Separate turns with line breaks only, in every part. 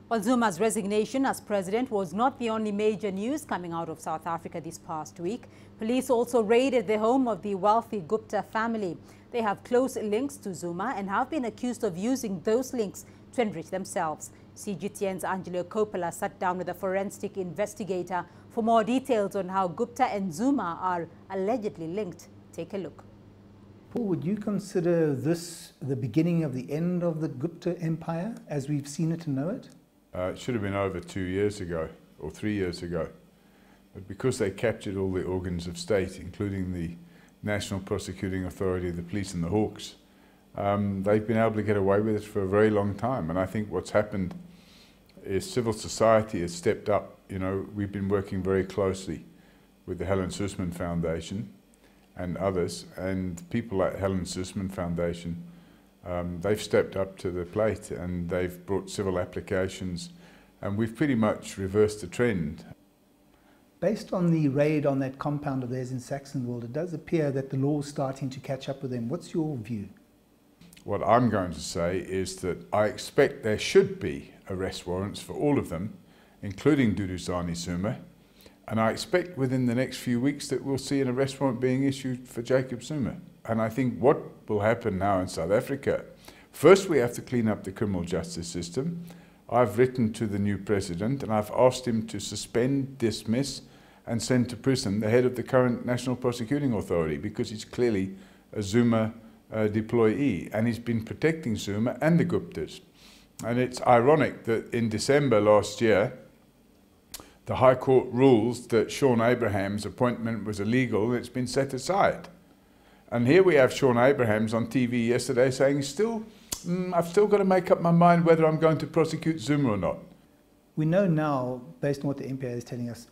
Well, Zuma's resignation as president was not the only major news coming out of South Africa this past week. Police also raided the home of the wealthy Gupta family. They have close links to Zuma and have been accused of using those links to enrich themselves. CGTN's Angelo Coppola sat down with a forensic investigator for more details on how Gupta and Zuma are allegedly linked. Take a look.
Paul, would you consider this the beginning of the end of the Gupta empire as we've seen it and know it?
It should have been over 2 years ago or 3 years ago. But because they captured all the organs of state, including the National Prosecuting Authority, the police and the Hawks, they've been able to get away with it for a very long time. And I think what's happened is civil society has stepped up. You know, we've been working very closely with the Helen Suzman Foundation and others, and people like Helen Suzman Foundation, they've stepped up to the plate and they've brought civil applications, and we've pretty much reversed the trend.
Based on the raid on that compound of theirs in Saxonwold, it does appear that the law is starting to catch up with them. What's your view?
What I'm going to say is that I expect there should be arrest warrants for all of them, including Duduzane Zuma, and I expect within the next few weeks that we'll see an arrest warrant being issued for Jacob Zuma. And I think what will happen now in South Africa, first we have to clean up the criminal justice system. I've written to the new president and I've asked him to suspend, dismiss and send to prison the head of the current National Prosecuting Authority, because he's clearly a Zuma deployee and he's been protecting Zuma and the Guptas. And it's ironic that in December last year, the High Court rules that Sean Abraham's appointment was illegal and it's been set aside. And here we have Sean Abrahams on TV yesterday saying, I've still got to make up my mind whether I'm going to prosecute Zuma or not.
We know now, based on what the MPA is telling us,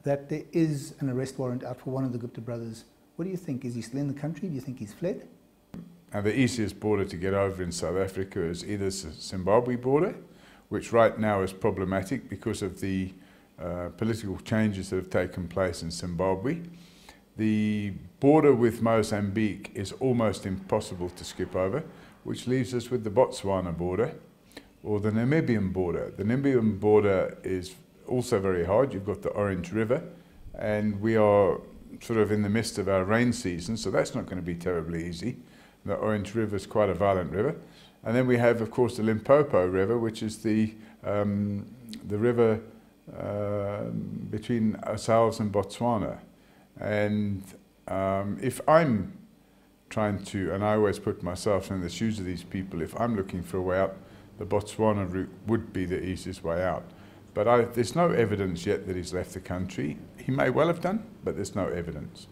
that there is an arrest warrant out for one of the Gupta brothers. What do you think? Is he still in the country? Do you think he's fled?
And the easiest border to get over in South Africa is either the Zimbabwe border, which right now is problematic because of the political changes that have taken place in Zimbabwe. The border with Mozambique is almost impossible to skip over, which leaves us with the Botswana border or the Namibian border. The Namibian border is also very hard. You've got the Orange River, and we are sort of in the midst of our rain season, so that's not going to be terribly easy. The Orange River is quite a violent river. And then we have, of course, the Limpopo River, which is the river between ourselves and Botswana. And if I'm trying to, and I always put myself in the shoes of these people, if I'm looking for a way out, the Botswana route would be the easiest way out. But there's no evidence yet that he's left the country. He may well have done, but there's no evidence.